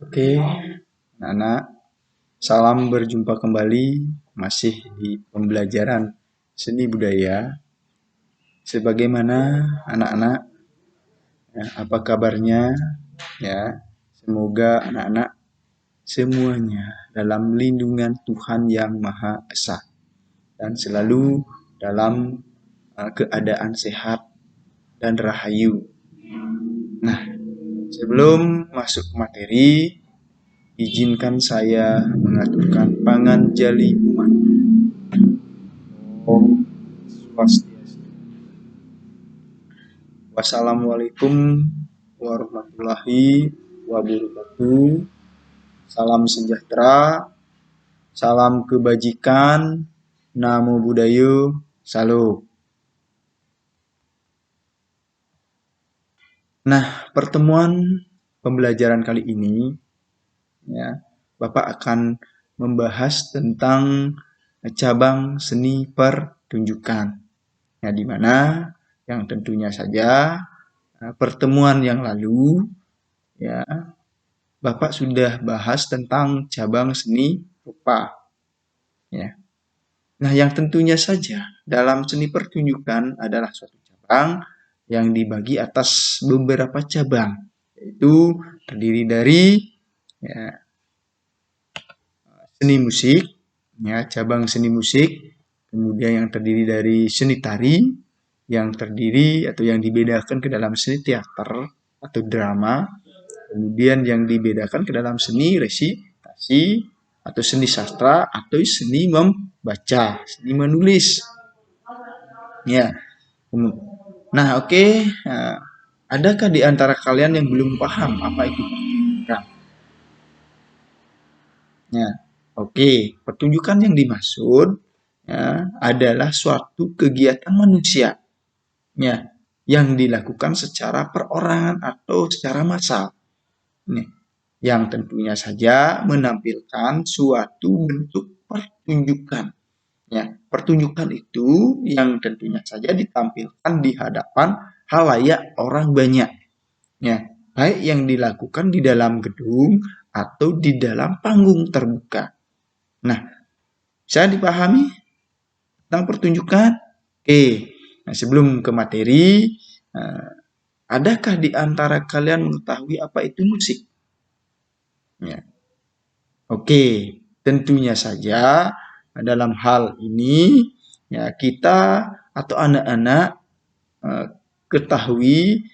Oke, anak-anak, salam berjumpa kembali masih di pembelajaran seni budaya. Sebagaimana anak-anak, ya, apa kabarnya? Ya, semoga anak-anak semuanya dalam lindungan Tuhan yang Maha Esa dan selalu dalam keadaan sehat dan rahayu. Nah, sebelum masuk ke materi, izinkan saya mengaturkan panganjali umat. Om Swastiastu. Wassalamualaikum warahmatullahi wabarakatuh. Salam sejahtera, salam kebajikan, namo buddhaya, salam. Nah, pertemuan pembelajaran kali ini, ya, Bapak akan membahas tentang cabang seni pertunjukan. Ya, di mana yang tentunya saja pertemuan yang lalu, ya, Bapak sudah bahas tentang cabang seni rupa. Ya. Nah, yang tentunya saja dalam seni pertunjukan adalah suatu cabang yang dibagi atas beberapa cabang, yaitu terdiri dari ya, seni musik, ya, cabang seni musik, kemudian yang terdiri dari seni tari, yang terdiri atau yang dibedakan ke dalam seni teater atau drama, kemudian yang dibedakan ke dalam seni resitasi atau seni sastra atau seni membaca, seni menulis. Ya. Nah, oke. Nah, adakah di antara kalian yang belum paham apa itu pertunjukan? Ya, oke. Pertunjukan yang dimaksud ya, adalah suatu kegiatan manusia, ya, yang dilakukan secara perorangan atau secara massal. Nih, yang tentunya saja menampilkan suatu bentuk pertunjukan. Ya, pertunjukan itu yang tentunya saja ditampilkan di hadapan halayak orang banyak. Ya, baik yang dilakukan di dalam gedung atau di dalam panggung terbuka. Nah, bisa dipahami tentang pertunjukan? Oke, nah, sebelum ke materi, adakah di antara kalian mengetahui apa itu musik? Ya. Oke, tentunya saja dalam hal ini ya kita atau anak-anak ketahui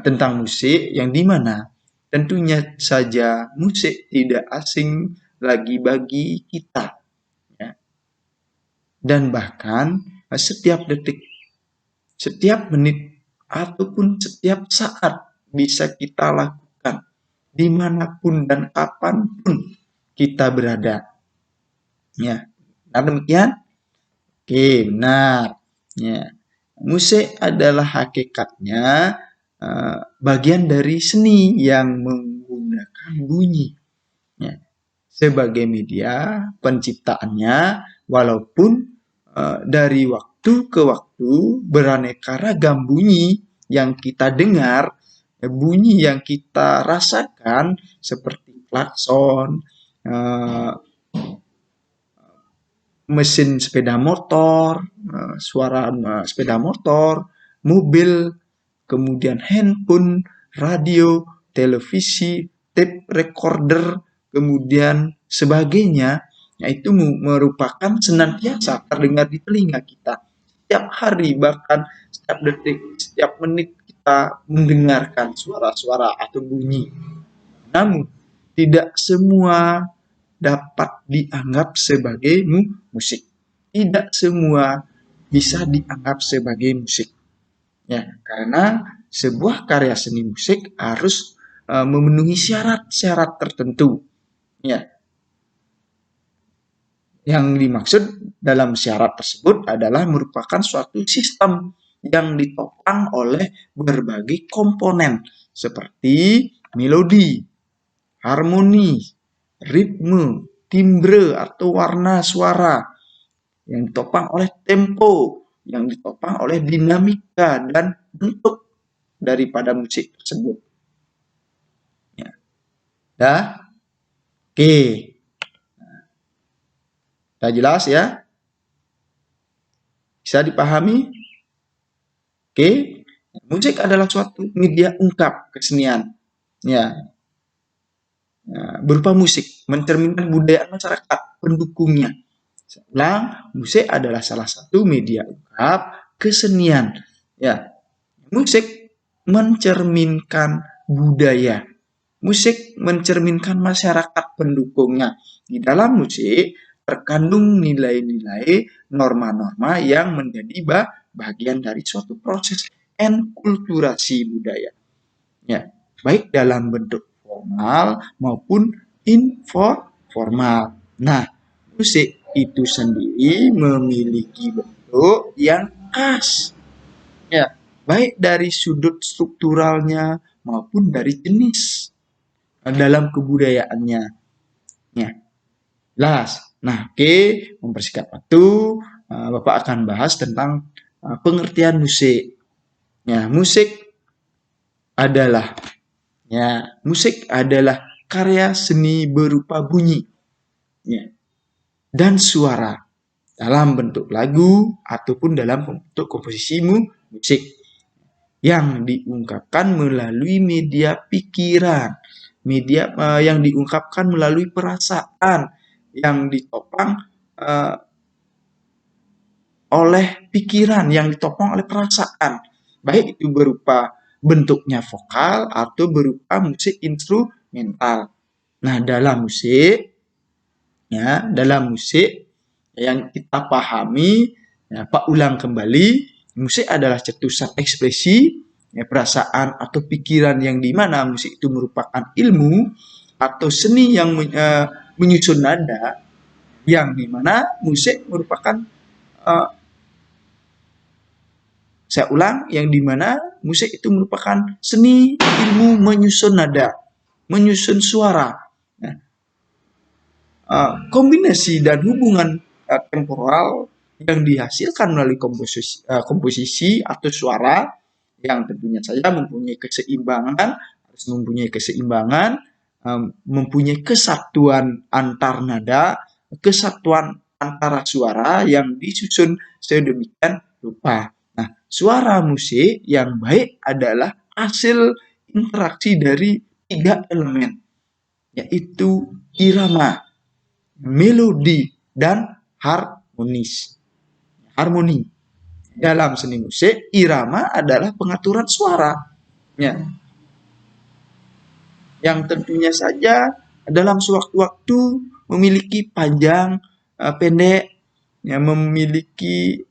tentang musik yang dimana tentunya saja musik tidak asing lagi bagi kita, ya. Dan bahkan setiap detik, setiap menit ataupun setiap saat bisa kita lakukan dimanapun dan kapanpun kita berada. Ya, nah demikian. Oke, benar. Ya, musik adalah hakikatnya bagian dari seni yang menggunakan bunyi. Ya, sebagai media penciptaannya, walaupun dari waktu ke waktu beraneka ragam bunyi yang kita dengar, bunyi yang kita rasakan seperti klakson, mesin sepeda motor, suara sepeda motor, mobil, kemudian handphone, radio, televisi, tape recorder, kemudian sebagainya, yaitu merupakan senantiasa terdengar di telinga kita. Setiap hari, bahkan setiap detik, setiap menit kita mendengarkan suara-suara atau bunyi. Namun, tidak semua dapat dianggap sebagai musik. Tidak semua bisa dianggap sebagai musik. Ya, karena sebuah karya seni musik harus memenuhi syarat-syarat tertentu. Ya. Yang dimaksud dalam syarat tersebut adalah merupakan suatu sistem yang ditopang oleh berbagai komponen seperti melodi, harmoni, ritme, timbre atau warna suara yang ditopang oleh tempo, yang ditopang oleh dinamika dan bentuk daripada musik tersebut. Ya. Oke, sudah jelas ya? Bisa dipahami? Oke, musik adalah suatu media ungkap kesenian, ya, berupa musik mencerminkan budaya masyarakat pendukungnya. Ulang, musik adalah salah satu media ungkap kesenian. Ya, musik mencerminkan budaya. Musik mencerminkan masyarakat pendukungnya. Di dalam musik terkandung nilai-nilai, norma-norma yang menjadi bagian dari suatu proses enkulturasi budaya. Ya, baik dalam bentuk formal maupun informal. Nah, musik itu sendiri memiliki bentuk yang khas. Ya, baik dari sudut strukturalnya maupun dari jenis dalam kebudayaannya. Ya, jelas. Nah, oke, mempersingkat waktu, Bapak akan bahas tentang pengertian musik. Ya, musik adalah karya seni berupa bunyi, ya, dan suara dalam bentuk lagu ataupun dalam bentuk komposisi musik yang diungkapkan melalui media pikiran, media yang diungkapkan melalui perasaan yang ditopang oleh pikiran, yang ditopang oleh perasaan, baik itu berupa bentuknya vokal atau berupa musik instrumental. Nah, dalam musik yang kita pahami, ya, Pak ulang kembali, musik adalah cetusan ekspresi, ya, perasaan atau pikiran yang dimana musik itu merupakan ilmu atau seni yang menyusun nada, yang dimana musik merupakan saya ulang, yang dimana musik itu merupakan seni ilmu menyusun nada, menyusun suara. Nah, kombinasi dan hubungan temporal yang dihasilkan melalui komposisi atau suara yang tentunya saja mempunyai keseimbangan, harus mempunyai keseimbangan, mempunyai kesatuan antar nada, kesatuan antara suara yang disusun sedemikian rupa. Nah, suara musik yang baik adalah hasil interaksi dari 3 elemen, yaitu irama, melodi, dan harmoni. Dalam seni musik, irama adalah pengaturan suara, ya, yang tentunya saja dalam sewaktu-waktu memiliki panjang, pendek, ya, memiliki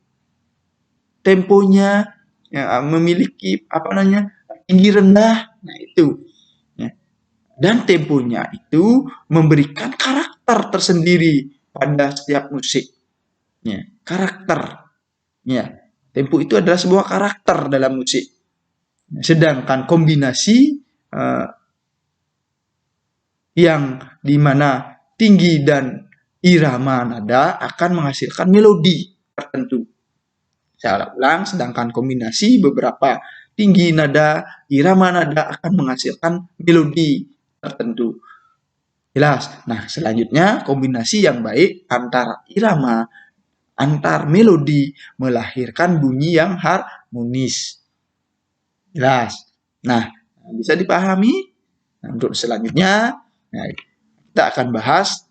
temponya, ya, memiliki tinggi rendah. Nah, itu, ya. Dan temponya itu memberikan karakter tersendiri pada setiap musik, ya, karakter, ya. Tempo itu adalah sebuah karakter dalam musik. Sedangkan kombinasi yang dimana tinggi dan irama nada akan menghasilkan melodi tertentu. Saya ulang, sedangkan kombinasi beberapa tinggi nada, irama nada akan menghasilkan melodi tertentu. Jelas. Nah, selanjutnya kombinasi yang baik antara irama, antar melodi melahirkan bunyi yang harmonis. Jelas. Nah, bisa dipahami? Nah, untuk selanjutnya, kita akan bahas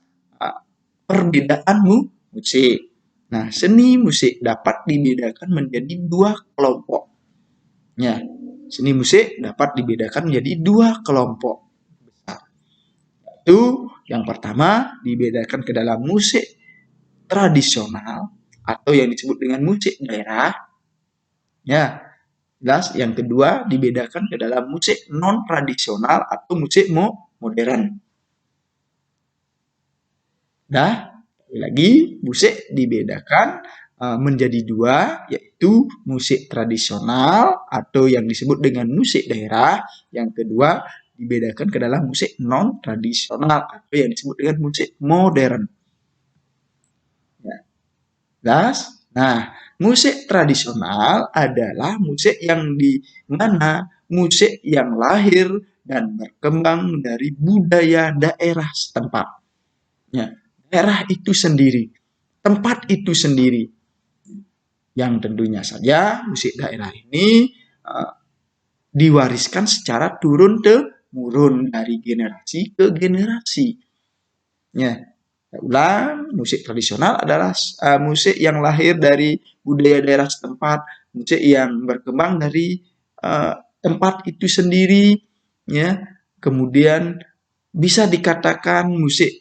perbedaan musik. Nah, seni musik dapat dibedakan menjadi 2 kelompok. Ya, seni musik dapat dibedakan menjadi 2 kelompok besar. Yaitu yang pertama dibedakan ke dalam musik tradisional atau yang disebut dengan musik daerah. Ya, jelas. Yang kedua dibedakan ke dalam musik non tradisional atau musik modern. Lagi musik dibedakan menjadi 2, yaitu musik tradisional atau yang disebut dengan musik daerah. Yang kedua dibedakan ke dalam musik non tradisional atau yang disebut dengan musik modern. Ya. Nah, musik tradisional adalah musik yang di mana musik yang lahir dan berkembang dari budaya daerah setempat. Ya, daerah itu sendiri, tempat itu sendiri, yang tentunya saja musik daerah ini diwariskan secara turun-temurun dari generasi ke generasi. Ya, ulang, musik tradisional adalah musik yang lahir dari budaya daerah setempat, musik yang berkembang dari tempat itu sendiri, ya. Kemudian bisa dikatakan musik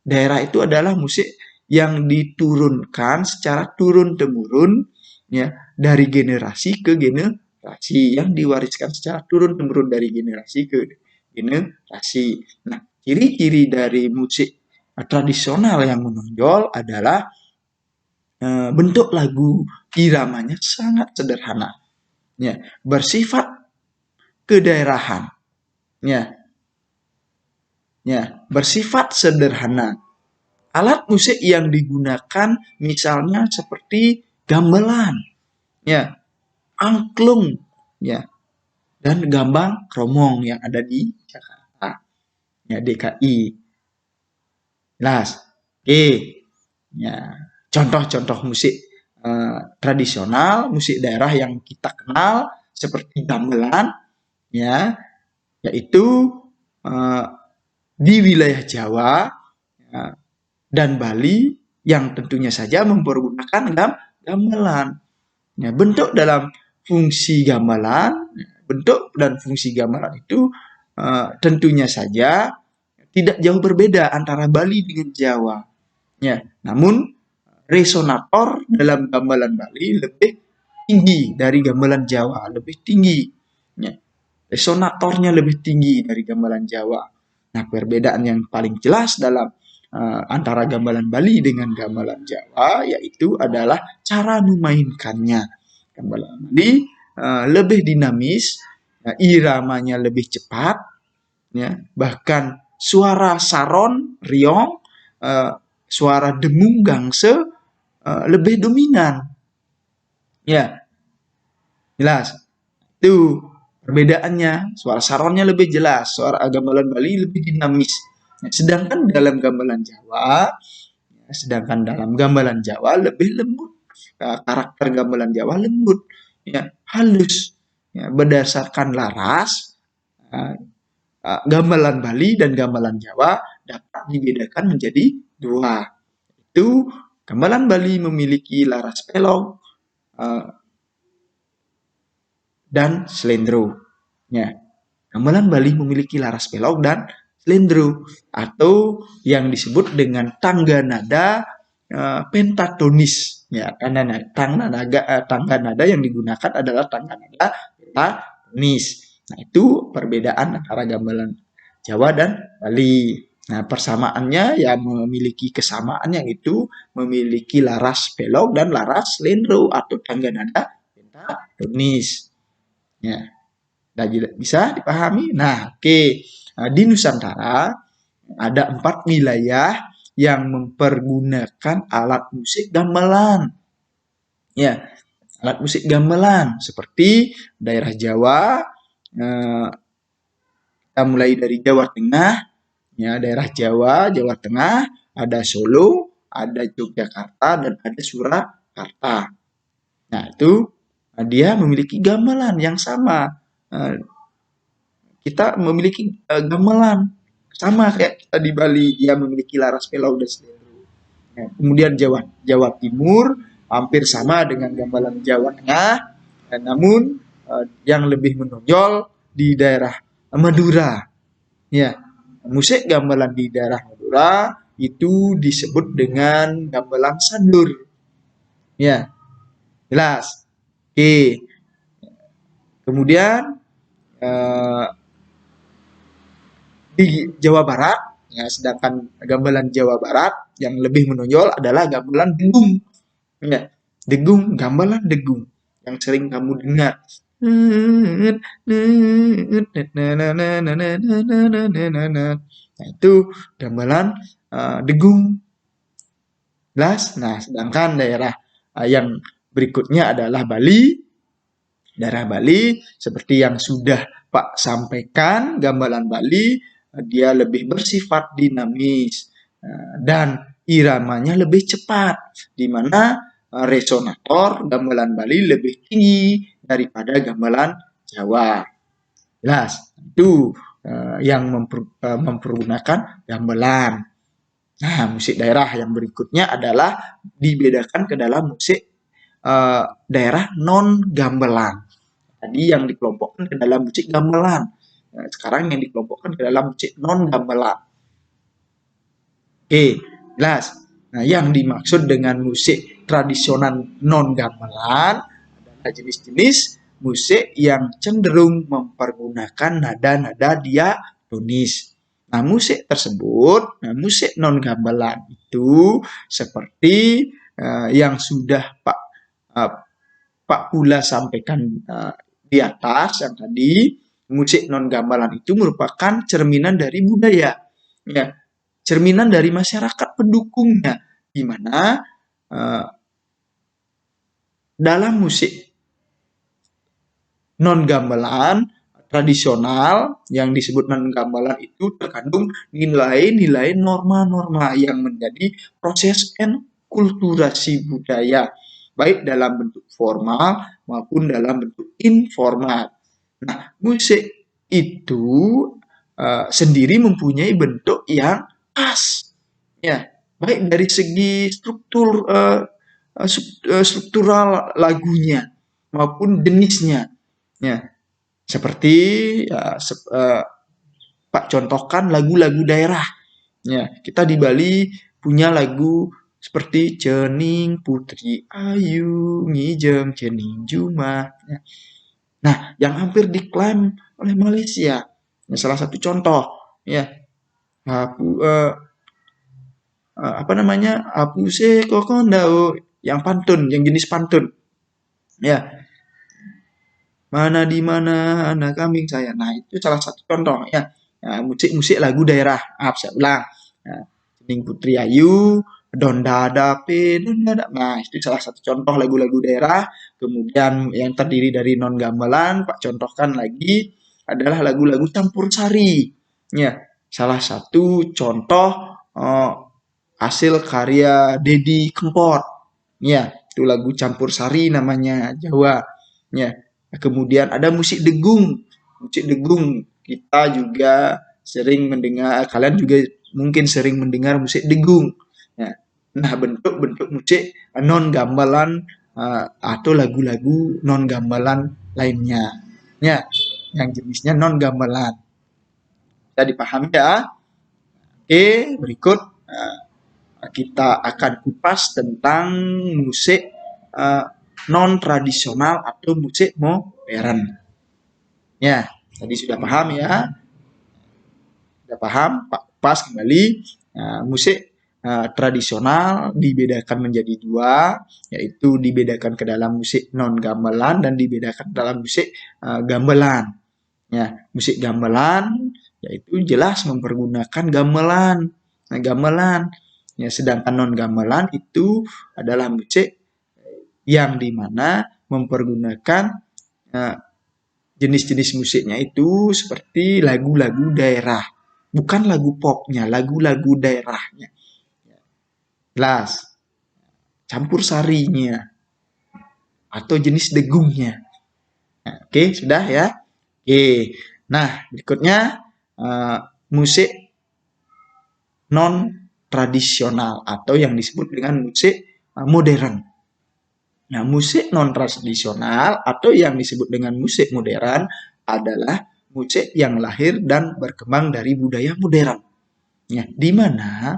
daerah itu adalah musik yang diturunkan secara turun-temurun, ya, dari generasi ke generasi, yang diwariskan secara turun-temurun dari generasi ke generasi. Nah, ciri-ciri dari musik tradisional yang menonjol adalah bentuk lagu iramanya sangat sederhana, ya, bersifat kedaerahan, ya, bersifat sederhana. Alat musik yang digunakan misalnya seperti gamelan, ya, angklung, ya, dan gambang kromong yang ada di Jakarta, ya, DKI. Jelas. Oke. Ya, contoh-contoh musik tradisional, musik daerah yang kita kenal seperti gamelan, ya, yaitu di wilayah Jawa, ya, dan Bali yang tentunya saja mempergunakan gamelan. Ya, bentuk dalam fungsi gamelan, bentuk dan fungsi gamelan itu tentunya saja tidak jauh berbeda antara Bali dengan Jawa. Ya, namun resonator dalam gamelan Bali lebih tinggi dari gamelan Jawa, lebih tinggi. Ya, resonatornya lebih tinggi dari gamelan Jawa. Nah, perbedaan yang paling jelas dalam antara gamelan Bali dengan gamelan Jawa yaitu adalah cara memainkannya. Gamelan Bali lebih dinamis, iramanya lebih cepat, ya, bahkan suara saron, riong, suara dengung, gangse lebih dominan. Ya, jelas. Itu perbedaannya. Suara saronnya lebih jelas, suara gamelan Bali lebih dinamis. Sedangkan dalam gamelan Jawa lebih lembut. Karakter gamelan Jawa lembut, ya, halus, ya, berdasarkan laras. Gamelan Bali dan gamelan Jawa dapat dibedakan menjadi dua. Itu gamelan Bali memiliki laras pelog dan slendro. Ya, gamelan Bali memiliki laras pelog dan slendro, atau yang disebut dengan tangga nada pentatonis. Ya, karena tangga nada yang digunakan adalah tangga nada pentatonis. Nah, itu perbedaan antara gamelan Jawa dan Bali. Nah, persamaannya ya memiliki kesamaan, yang itu memiliki laras pelog dan laras slendro atau tangga nada pentatonis. Ya, bisa dipahami? Nah, oke. Nah, di Nusantara ada 4 wilayah yang mempergunakan alat musik gamelan. Ya, alat musik gamelan seperti daerah Jawa, kita mulai dari Jawa Tengah, ya, daerah Jawa Tengah, ada Solo, ada Yogyakarta, dan ada Surakarta. Nah, itu dia memiliki gamelan yang sama. Kita memiliki gamelan sama kayak kita di Bali, dia memiliki laras pelog dan slendro. Ya, kemudian Jawa Timur hampir sama dengan gamelan Jawa Tengah, namun yang lebih menonjol di daerah Madura. Ya, musik gamelan di daerah Madura itu disebut dengan gamelan sandur. Ya, jelas. Oke. Kemudian di Jawa Barat, ya, sedangkan gamelan Jawa Barat yang lebih menonjol adalah gamelan degung. Ya, degung, gamelan degung yang sering kamu dengar. Nah, itu gamelan degung. Nah, sedangkan daerah yang berikutnya adalah Bali. Daerah Bali, seperti yang sudah Pak sampaikan, gamelan Bali dia lebih bersifat dinamis. dan iramanya lebih cepat, di mana resonator gamelan Bali lebih tinggi daripada gamelan Jawa. Jelas, itu yang mempergunakan gamelan. Nah, musik daerah yang berikutnya adalah dibedakan ke dalam musik daerah non gamelan. Tadi yang dikelompokkan ke dalam musik gamelan. Nah, sekarang yang dikelompokkan ke dalam musik non gamelan. Oke, jelas. Nah, yang dimaksud dengan musik tradisional non gamelan adalah jenis-jenis musik yang cenderung mempergunakan nada-nada diatonis. Nah, musik tersebut, musik non gamelan itu seperti yang sudah Pak Pula sampaikan di atas yang tadi, musik non gamelan itu merupakan cerminan dari budaya, ya, cerminan dari masyarakat pendukungnya, di mana dalam musik non gamelan tradisional yang disebut non gamelan itu terkandung nilai-nilai norma-norma yang menjadi proses enkulturasi budaya, baik dalam bentuk formal maupun dalam bentuk informal. Nah, musik itu sendiri mempunyai bentuk yang khas, ya, baik dari segi struktural lagunya maupun jenisnya, ya, seperti Pak contohkan lagu-lagu daerah. Ya, kita di Bali punya lagu seperti Cening Putri Ayu Ngijeng Cening Juma. Ya. Nah, yang hampir diklaim oleh Malaysia. Ya, salah satu contoh, ya, apa namanya, Apuse Kokondao, yang pantun, yang jenis pantun. Ya, mana di mana anak kambing saya. Nah, itu salah satu contoh, ya. Nah, musik-musik lagu daerah. Saya ulang. Nah, Cening Putri Ayu, Don Dadape, Don Dadap. Nah, itu salah satu contoh lagu-lagu daerah. Kemudian yang terdiri dari non gamelan, Pak contohkan lagi adalah lagu-lagu campur sari. Ya, salah satu contoh hasil karya Dedi Kempot. Ya, itu lagu campur sari namanya Jawa. Ya. Kemudian ada musik degung. Musik degung kita juga sering mendengar, kalian juga mungkin sering mendengar musik degung. Ya. Nah, bentuk-bentuk musik non gamelan atau lagu-lagu non gamelan lainnya. Ya, yang jenisnya non gamelan. Bisa dipahami ya? Oke, berikut kita akan kupas tentang musik non tradisional atau musik modern. Ya, tadi sudah paham ya? Sudah paham? Pak kupas kembali. Musik tradisional dibedakan menjadi dua, yaitu dibedakan ke dalam musik non gamelan dan dibedakan dalam musik gamelan. Ya, musik gamelan yaitu jelas mempergunakan gamelan. Nah, gamelan. Ya, sedangkan non gamelan itu adalah musik yang dimana mempergunakan jenis-jenis musiknya itu seperti lagu-lagu daerah, bukan lagu popnya, lagu-lagu daerahnya. Jelas, campur sarinya atau jenis degungnya. Nah, oke, sudah ya. Oke, nah berikutnya musik non tradisional atau yang disebut dengan musik modern. Nah, musik non tradisional atau yang disebut dengan musik modern adalah musik yang lahir dan berkembang dari budaya modern. Ya, di mana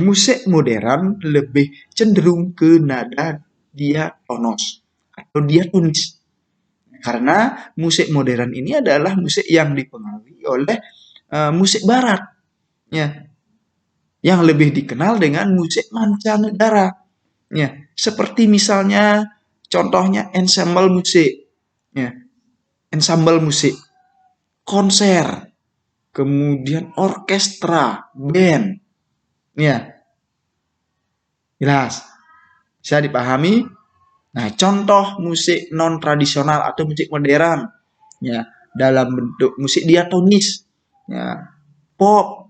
musik modern lebih cenderung ke nada diatonos atau diatonis. Karena musik modern ini adalah musik yang dipengaruhi oleh musik barat. Ya, yang lebih dikenal dengan musik mancanegara. Ya, seperti misalnya contohnya ensemble musik, ya, ensemble musik, konser, kemudian orkestra, band, ya, jelas, bisa dipahami. Nah, contoh musik non tradisional atau musik modern, ya, dalam bentuk musik diatonis, ya, pop,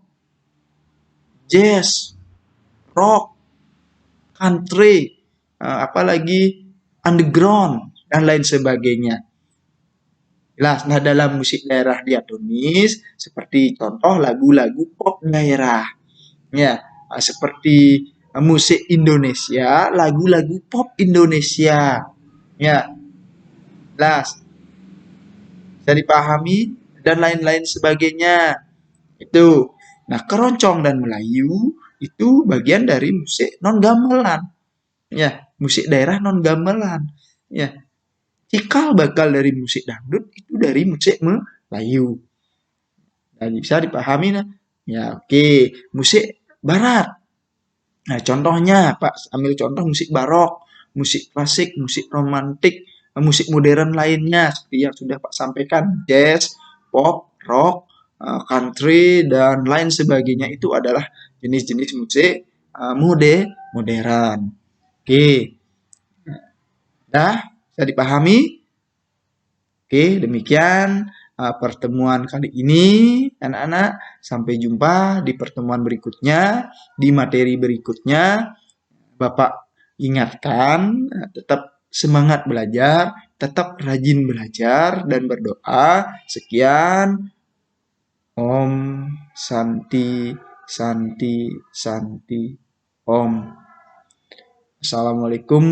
jazz, rock, country, apalagi underground, dan lain sebagainya. Jelas. Nah, dalam musik daerah diatonis, seperti contoh lagu-lagu pop daerah. Ya, seperti musik Indonesia, lagu-lagu pop Indonesia. Ya, jelas. Bisa dipahami dan lain-lain sebagainya. Itu. Nah, keroncong dan Melayu itu bagian dari musik non gamelan. Ya, musik daerah non gamelan. Ya, cikal bakal dari musik dangdut itu dari musik Melayu. Nah, bisa dipahami nah. Ya, oke. Musik barat. Nah, contohnya Pak, ambil contoh musik barok, musik klasik, musik romantik, musik modern lainnya seperti yang sudah Pak sampaikan, jazz, pop, rock, country dan lain sebagainya itu adalah jenis-jenis musik modern. Oke. Dah, bisa dipahami? Oke, demikian pertemuan kali ini, anak-anak. Sampai jumpa di pertemuan berikutnya, di materi berikutnya. Bapak ingatkan, tetap semangat belajar, tetap rajin belajar dan berdoa. Sekian. Om Santi Santi Santi Om. Assalamualaikum,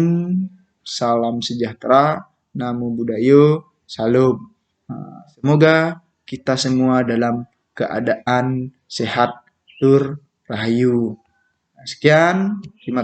salam sejahtera, namo buddhayo, salam. Semoga kita semua dalam keadaan sehat, tur rahayu. Sekian, terima